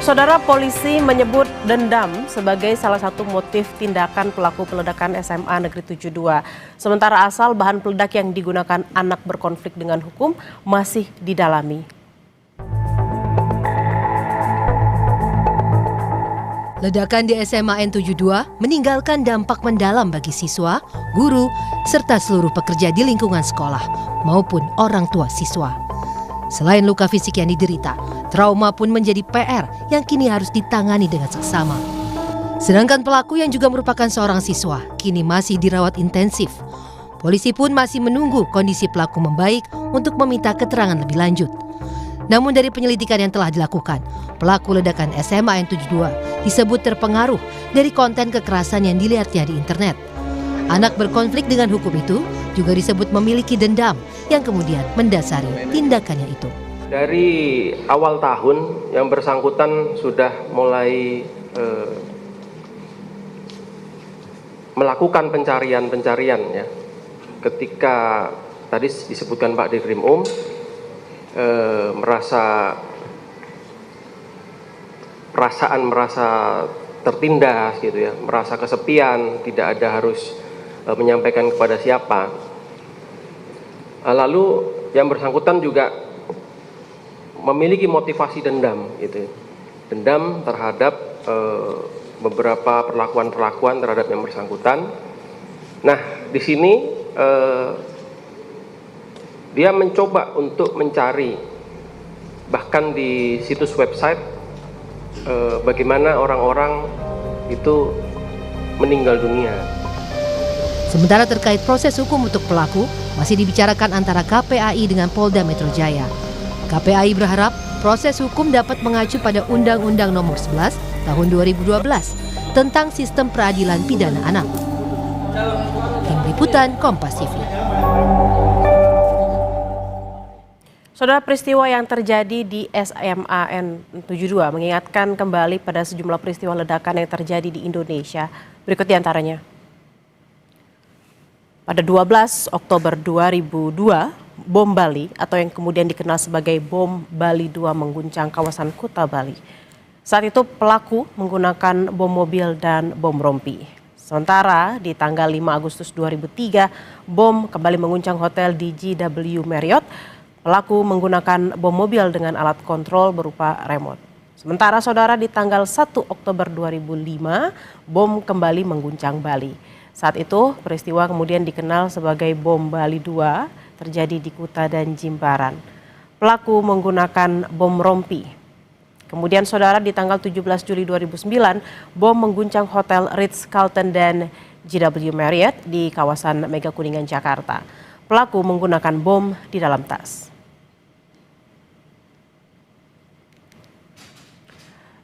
Saudara, polisi menyebut dendam sebagai salah satu motif tindakan pelaku peledakan SMA Negeri 72. Sementara asal bahan peledak yang digunakan anak berkonflik dengan hukum masih didalami. Ledakan di SMA N72 meninggalkan dampak mendalam bagi siswa, guru, serta seluruh pekerja di lingkungan sekolah maupun orang tua siswa. Selain luka fisik yang diderita, trauma pun menjadi PR yang kini harus ditangani dengan seksama. Sedangkan pelaku yang juga merupakan seorang siswa kini masih dirawat intensif. Polisi pun masih menunggu kondisi pelaku membaik untuk meminta keterangan lebih lanjut. Namun dari penyelidikan yang telah dilakukan, pelaku ledakan SMA N72 disebut terpengaruh dari konten kekerasan yang dilihatnya di internet. Anak berkonflik dengan hukum itu juga disebut memiliki dendam yang kemudian mendasari tindakannya itu. Dari awal tahun yang bersangkutan sudah mulai melakukan pencarian ya. Ketika tadi disebutkan Pak Dirkrim merasa tertindas gitu ya, merasa kesepian, tidak ada harus menyampaikan kepada siapa. Lalu yang bersangkutan juga memiliki motivasi dendam gitu ya. Dendam terhadap beberapa perlakuan terhadap yang bersangkutan. Nah, di sini dia mencoba untuk mencari bahkan di situs website bagaimana orang-orang itu meninggal dunia. Sementara terkait proses hukum untuk pelaku masih dibicarakan antara KPAI dengan Polda Metro Jaya. KPAI berharap proses hukum dapat mengacu pada Undang-Undang Nomor 11 Tahun 2012 tentang Sistem Peradilan Pidana Anak. Tim Liputan Kompas TV. Saudara, peristiwa yang terjadi di SMA N72 mengingatkan kembali pada sejumlah peristiwa ledakan yang terjadi di Indonesia. Berikut diantaranya. Pada 12 Oktober 2002, bom Bali atau yang kemudian dikenal sebagai bom Bali 2 mengguncang kawasan Kuta Bali. Saat itu pelaku menggunakan bom mobil dan bom rompi. Sementara di tanggal 5 Agustus 2003, bom kembali mengguncang hotel di JW Marriott. Pelaku menggunakan bom mobil dengan alat kontrol berupa remote. Sementara saudara, di tanggal 1 Oktober 2005, bom kembali mengguncang Bali. Saat itu peristiwa kemudian dikenal sebagai bom Bali 2 terjadi di Kuta dan Jimbaran. Pelaku menggunakan bom rompi. Kemudian saudara, di tanggal 17 Juli 2009, bom mengguncang Hotel Ritz-Carlton dan JW Marriott di kawasan Mega Kuningan, Jakarta. Pelaku menggunakan bom di dalam tas.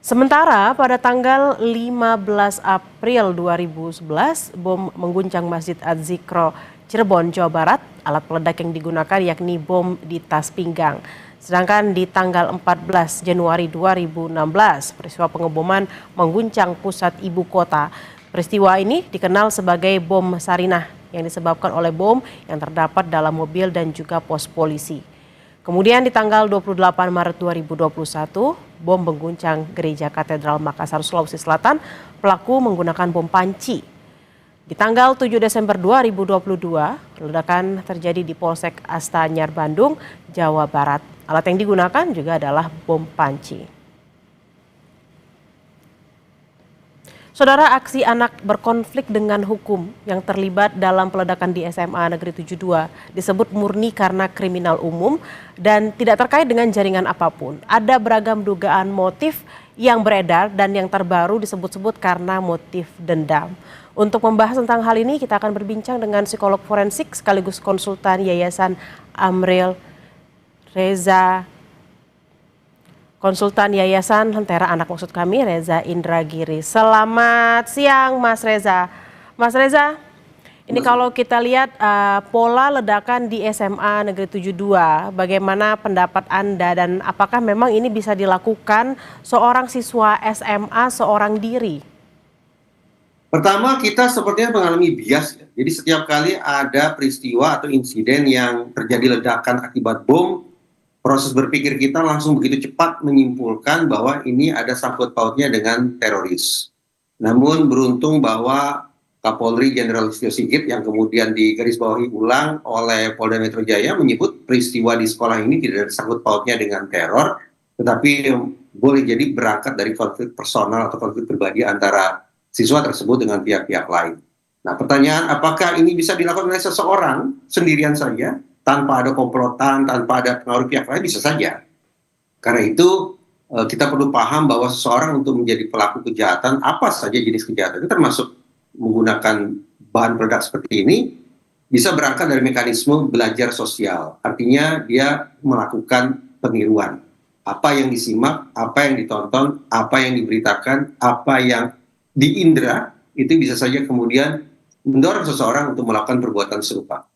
Sementara pada tanggal 15 April 2011, bom mengguncang Masjid Az-Zikro Cirebon, Jawa Barat. Alat peledak yang digunakan yakni bom di tas pinggang. Sedangkan di tanggal 14 Januari 2016, peristiwa pengeboman mengguncang pusat ibu kota. Peristiwa ini dikenal sebagai bom Sarinah yang disebabkan oleh bom yang terdapat dalam mobil dan juga pos polisi. Kemudian di tanggal 28 Maret 2021, bom mengguncang Gereja Katedral Makassar, Sulawesi Selatan. Pelaku menggunakan bom panci. Di tanggal 7 Desember 2022, ledakan terjadi di Polsek Astanyar, Bandung, Jawa Barat. Alat yang digunakan juga adalah bom panci. Saudara, aksi anak berkonflik dengan hukum yang terlibat dalam peledakan di SMA Negeri 72 disebut murni karena kriminal umum dan tidak terkait dengan jaringan apapun. Ada beragam dugaan motif yang beredar dan yang terbaru disebut-sebut karena motif dendam. Untuk membahas tentang hal ini, kita akan berbincang dengan psikolog forensik sekaligus konsultan Yayasan Amril Reza. Konsultan Yayasan Lentera Anak maksud kami, Reza Indragiri. Selamat siang Mas Reza. Mas Reza, ini kalau kita lihat pola ledakan di SMA Negeri 72, bagaimana pendapat Anda dan apakah memang ini bisa dilakukan seorang siswa SMA seorang diri? Pertama, kita sepertinya mengalami bias. Jadi setiap kali ada peristiwa atau insiden yang terjadi ledakan akibat bom, proses berpikir kita langsung begitu cepat menyimpulkan bahwa ini ada sangkut pautnya dengan teroris. Namun beruntung bahwa Kapolri Jenderal Listio Sigit yang kemudian digarisbawahi ulang oleh Polda Metro Jaya menyebut peristiwa di sekolah ini tidak ada sangkut pautnya dengan teror, tetapi boleh jadi berangkat dari konflik personal atau konflik pribadi antara siswa tersebut dengan pihak-pihak lain. Nah, pertanyaan apakah ini bisa dilakukan oleh seseorang sendirian saja, tanpa ada komplotan, tanpa ada pengaruh pihak lain? Bisa saja. Karena itu kita perlu paham bahwa seseorang untuk menjadi pelaku kejahatan, apa saja jenis kejahatan, itu termasuk menggunakan bahan peledak seperti ini, bisa berangkat dari mekanisme belajar sosial. Artinya dia melakukan peniruan. Apa yang disimak, apa yang ditonton, apa yang diberitakan, apa yang diindra, itu bisa saja kemudian mendorong seseorang untuk melakukan perbuatan serupa.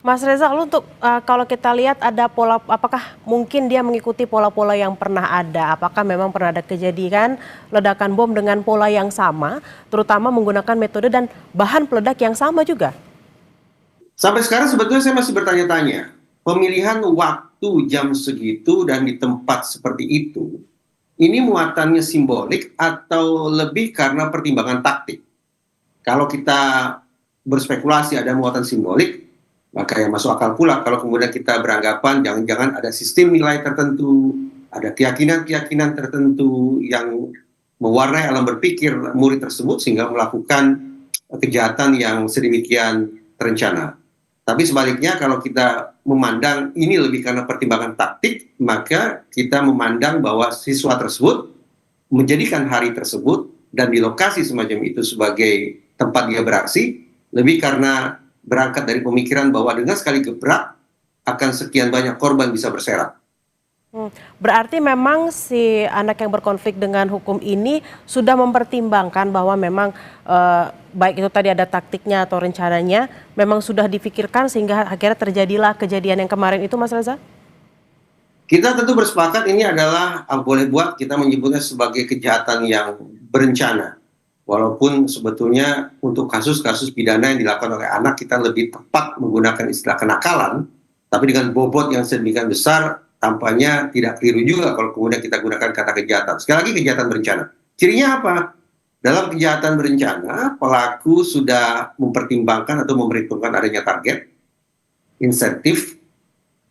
Mas Reza, lalu untuk kalau kita lihat ada pola, apakah mungkin dia mengikuti pola-pola yang pernah ada? Apakah memang pernah ada kejadian ledakan bom dengan pola yang sama, terutama menggunakan metode dan bahan peledak yang sama juga? Sampai sekarang sebetulnya saya masih bertanya-tanya, pemilihan waktu jam segitu dan di tempat seperti itu, ini muatannya simbolik atau lebih karena pertimbangan taktik? Kalau kita berspekulasi ada muatan simbolik, maka yang masuk akal pula kalau kemudian kita beranggapan jangan-jangan ada sistem nilai tertentu, ada keyakinan-keyakinan tertentu yang mewarnai alam berpikir murid tersebut sehingga melakukan kejahatan yang sedemikian terencana. Tapi sebaliknya kalau kita memandang ini lebih karena pertimbangan taktik, maka kita memandang bahwa siswa tersebut menjadikan hari tersebut dan di lokasi semacam itu sebagai tempat dia beraksi, lebih karena berangkat dari pemikiran bahwa dengan sekali gebrak akan sekian banyak korban bisa berserak. Berarti memang si anak yang berkonflik dengan hukum ini sudah mempertimbangkan bahwa memang baik itu tadi ada taktiknya atau rencananya, memang sudah difikirkan sehingga akhirnya terjadilah kejadian yang kemarin itu, Mas Reza? Kita tentu bersepakat ini adalah boleh buat kita menyebutnya sebagai kejahatan yang berencana. Walaupun sebetulnya untuk kasus-kasus pidana yang dilakukan oleh anak kita lebih tepat menggunakan istilah kenakalan, tapi dengan bobot yang sedemikian besar tampaknya tidak keliru juga kalau kemudian kita gunakan kata kejahatan. Sekali lagi kejahatan berencana. Cirinya apa? Dalam kejahatan berencana, pelaku sudah mempertimbangkan atau memperhitungkan adanya target, insentif,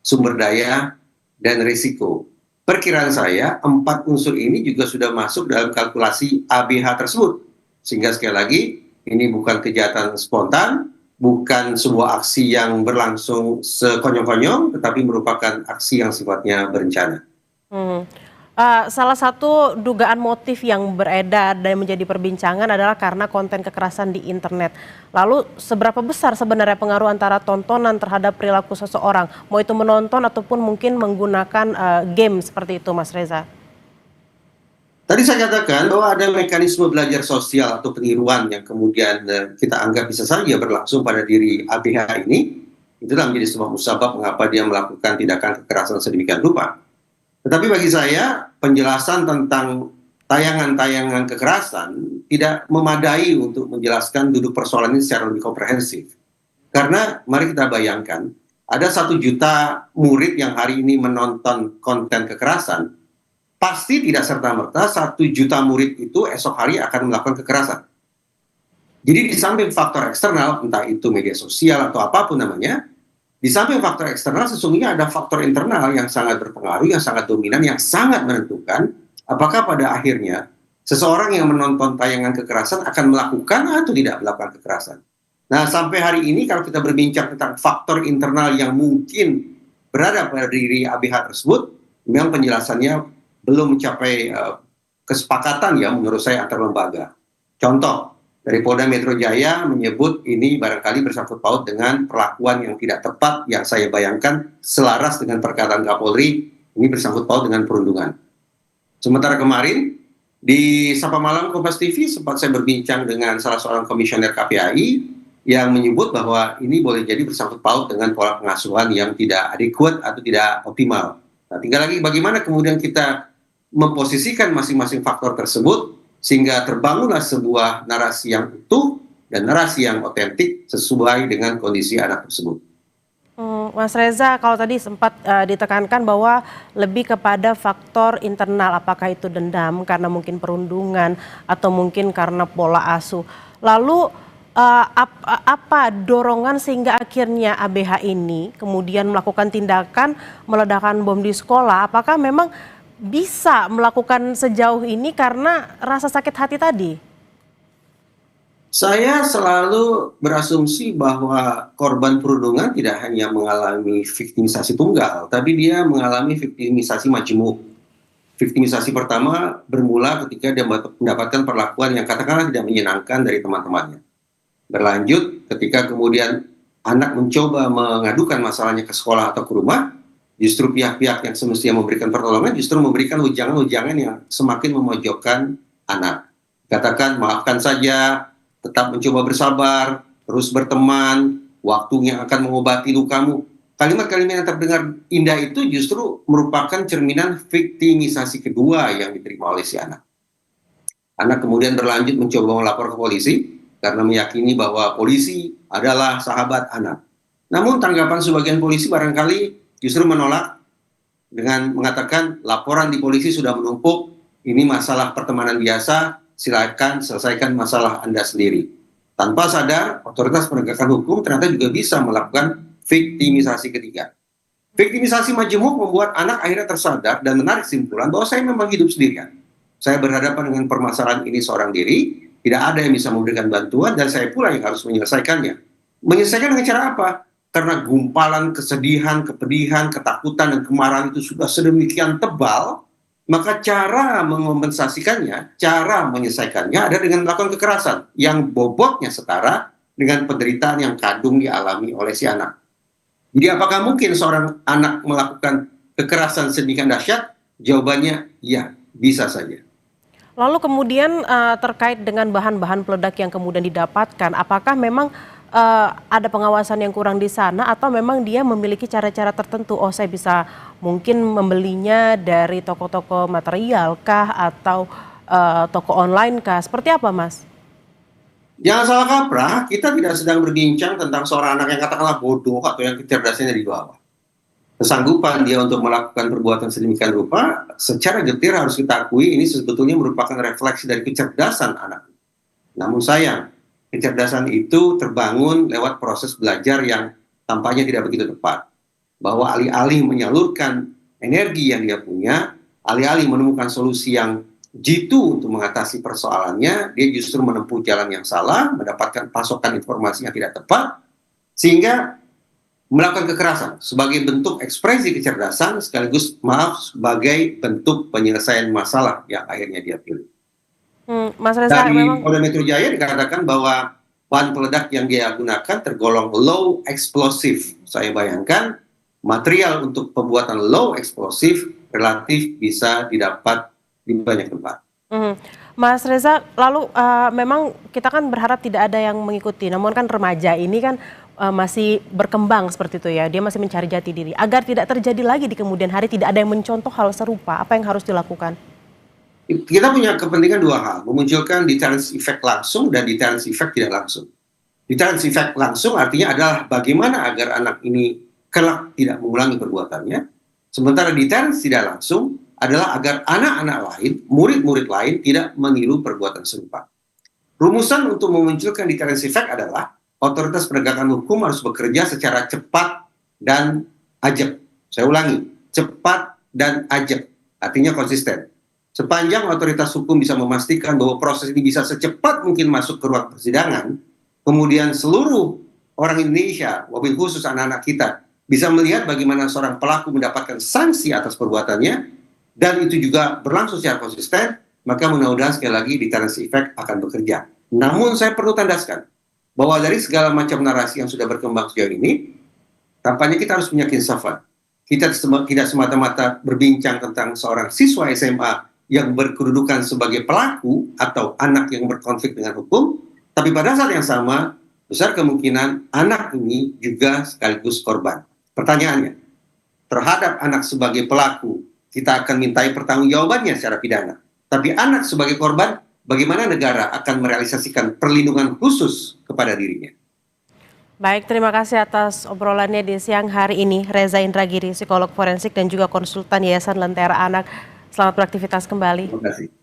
sumber daya, dan risiko. Perkiraan saya, 4 unsur ini juga sudah masuk dalam kalkulasi ABH tersebut. Sehingga sekali lagi, ini bukan kejahatan spontan, bukan sebuah aksi yang berlangsung sekonyong-konyong, tetapi merupakan aksi yang sifatnya berencana. Salah satu dugaan motif yang beredar dan menjadi perbincangan adalah karena konten kekerasan di internet. Lalu seberapa besar sebenarnya pengaruh antara tontonan terhadap perilaku seseorang, mau itu menonton ataupun mungkin menggunakan game seperti itu, Mas Reza? Tadi saya katakan bahwa ada mekanisme belajar sosial atau peniruan yang kemudian kita anggap bisa saja berlangsung pada diri ABH ini. Itulah menjadi sebuah musabab mengapa dia melakukan tindakan kekerasan sedemikian rupa. Tetapi bagi saya, penjelasan tentang tayangan-tayangan kekerasan tidak memadai untuk menjelaskan duduk persoalan ini secara lebih komprehensif. Karena mari kita bayangkan, ada 1 juta murid yang hari ini menonton konten kekerasan, pasti tidak serta-merta 1 juta murid itu esok hari akan melakukan kekerasan. Jadi di samping faktor eksternal, entah itu media sosial atau apapun namanya, di samping faktor eksternal sesungguhnya ada faktor internal yang sangat berpengaruh, yang sangat dominan, yang sangat menentukan apakah pada akhirnya seseorang yang menonton tayangan kekerasan akan melakukan atau tidak melakukan kekerasan. Nah, sampai hari ini kalau kita berbincang tentang faktor internal yang mungkin berada pada diri ABH tersebut, memang penjelasannya belum mencapai kesepakatan ya menurut saya antar lembaga. Contoh, dari Polda Metro Jaya menyebut ini barangkali bersangkut paut dengan perlakuan yang tidak tepat yang saya bayangkan selaras dengan perkataan Kapolri, ini bersangkut paut dengan perundungan. Sementara kemarin di Sapa Malam Kompas TV sempat saya berbincang dengan salah seorang komisioner KPAI yang menyebut bahwa ini boleh jadi bersangkut paut dengan pola pengasuhan yang tidak adequate atau tidak optimal. Nah, tinggal lagi bagaimana kemudian kita memposisikan masing-masing faktor tersebut sehingga terbangunlah sebuah narasi yang utuh dan narasi yang otentik sesuai dengan kondisi anak tersebut. Mas Reza, kalau tadi sempat ditekankan bahwa lebih kepada faktor internal, apakah itu dendam karena mungkin perundungan atau mungkin karena pola asuh. Lalu apa dorongan sehingga akhirnya ABH ini kemudian melakukan tindakan meledakan bom di sekolah? Apakah memang bisa melakukan sejauh ini karena rasa sakit hati tadi? Saya selalu berasumsi bahwa korban perundungan tidak hanya mengalami viktimisasi tunggal, tapi dia mengalami viktimisasi majemuk. Viktimisasi pertama bermula ketika dia mendapatkan perlakuan yang katakanlah tidak menyenangkan dari teman-temannya. Berlanjut ketika kemudian anak mencoba mengadukan masalahnya ke sekolah atau ke rumah, justru pihak-pihak yang semestinya memberikan pertolongan justru memberikan ujangan-ujangan yang semakin memojokkan anak. Katakan maafkan saja, tetap mencoba bersabar, terus berteman, waktunya akan mengobati lukamu. Kalimat-kalimat yang terdengar indah itu justru merupakan cerminan viktimisasi kedua yang diterima oleh si anak. Anak kemudian berlanjut mencoba melapor ke polisi karena meyakini bahwa polisi adalah sahabat anak. Namun tanggapan sebagian polisi barangkali justru menolak dengan mengatakan laporan di polisi sudah menumpuk, ini masalah pertemanan biasa, silakan selesaikan masalah Anda sendiri. Tanpa sadar, otoritas penegakan hukum ternyata juga bisa melakukan viktimisasi ketiga. Viktimisasi majemuk membuat anak akhirnya tersadar dan menarik kesimpulan bahwa saya memang hidup sendirian. Saya berhadapan dengan permasalahan ini seorang diri, tidak ada yang bisa memberikan bantuan dan saya pula yang harus menyelesaikannya. Menyelesaikan dengan cara apa? Karena gumpalan kesedihan, kepedihan, ketakutan, dan kemarahan itu sudah sedemikian tebal, maka cara mengompensasikannya, cara menyelesaikannya ada dengan melakukan kekerasan yang bobotnya setara dengan penderitaan yang kadung dialami oleh si anak. Jadi apakah mungkin seorang anak melakukan kekerasan sedemikian dahsyat? Jawabannya ya, bisa saja. Lalu kemudian terkait dengan bahan-bahan peledak yang kemudian didapatkan, apakah memang ada pengawasan yang kurang di sana atau memang dia memiliki cara-cara tertentu? Oh, saya bisa mungkin membelinya dari toko-toko material kah atau toko online kah? Seperti apa, Mas? Jangan salah kaprah, kita tidak sedang berbincang tentang seorang anak yang katakanlah bodoh atau yang kecerdasannya di bawah. Kesanggupan dia untuk melakukan perbuatan sedemikian rupa, secara getir harus kita akui ini sebetulnya merupakan refleksi dari kecerdasan anak. Namun sayang, kecerdasan itu terbangun lewat proses belajar yang tampaknya tidak begitu tepat. Bahwa alih-alih menyalurkan energi yang dia punya, alih-alih menemukan solusi yang jitu untuk mengatasi persoalannya, dia justru menempuh jalan yang salah, mendapatkan pasokan informasi yang tidak tepat, sehingga melakukan kekerasan sebagai bentuk ekspresi kecerdasan sekaligus sebagai bentuk penyelesaian masalah yang akhirnya dia pilih. Mas Reza, Dari memang Polda Metro Jaya dikatakan bahwa bahan peledak yang dia gunakan tergolong low explosive. Saya bayangkan material untuk pembuatan low explosive relatif bisa didapat di banyak tempat. Mas Reza, lalu memang kita kan berharap tidak ada yang mengikuti, namun kan remaja ini kan masih berkembang seperti itu ya, dia masih mencari jati diri. Agar tidak terjadi lagi di kemudian hari tidak ada yang mencontoh hal serupa, apa yang harus dilakukan? Kita punya kepentingan dua hal, memunculkan deterrence effect langsung dan deterrence effect tidak langsung. Deterrence effect langsung artinya adalah bagaimana agar anak ini kelak tidak mengulangi perbuatannya, sementara deterrence tidak langsung adalah agar anak-anak lain, murid-murid lain tidak meniru perbuatan serupa. Rumusan untuk memunculkan deterrence effect adalah otoritas penegakan hukum harus bekerja secara cepat dan ajak. Saya ulangi, cepat dan ajak, artinya konsisten. Sepanjang otoritas hukum bisa memastikan bahwa proses ini bisa secepat mungkin masuk ke ruang persidangan, kemudian seluruh orang Indonesia, wabil khusus anak-anak kita, bisa melihat bagaimana seorang pelaku mendapatkan sanksi atas perbuatannya, dan itu juga berlangsung secara konsisten, maka mudah-mudahan sekali lagi deterrence effect akan bekerja. Namun saya perlu tandaskan, bahwa dari segala macam narasi yang sudah berkembang sejauh ini, tampaknya kita harus punya keinsafan. Kita tidak semata-mata berbincang tentang seorang siswa SMA yang berkedudukan sebagai pelaku atau anak yang berkonflik dengan hukum, tapi pada saat yang sama, besar kemungkinan anak ini juga sekaligus korban. Pertanyaannya, terhadap anak sebagai pelaku, kita akan mintai pertanggungjawabannya secara pidana. Tapi anak sebagai korban, bagaimana negara akan merealisasikan perlindungan khusus kepada dirinya? Baik, terima kasih atas obrolannya di siang hari ini. Reza Indragiri, psikolog forensik dan juga konsultan Yayasan Lentera Anak. Selamat beraktivitas kembali. Terima kasih.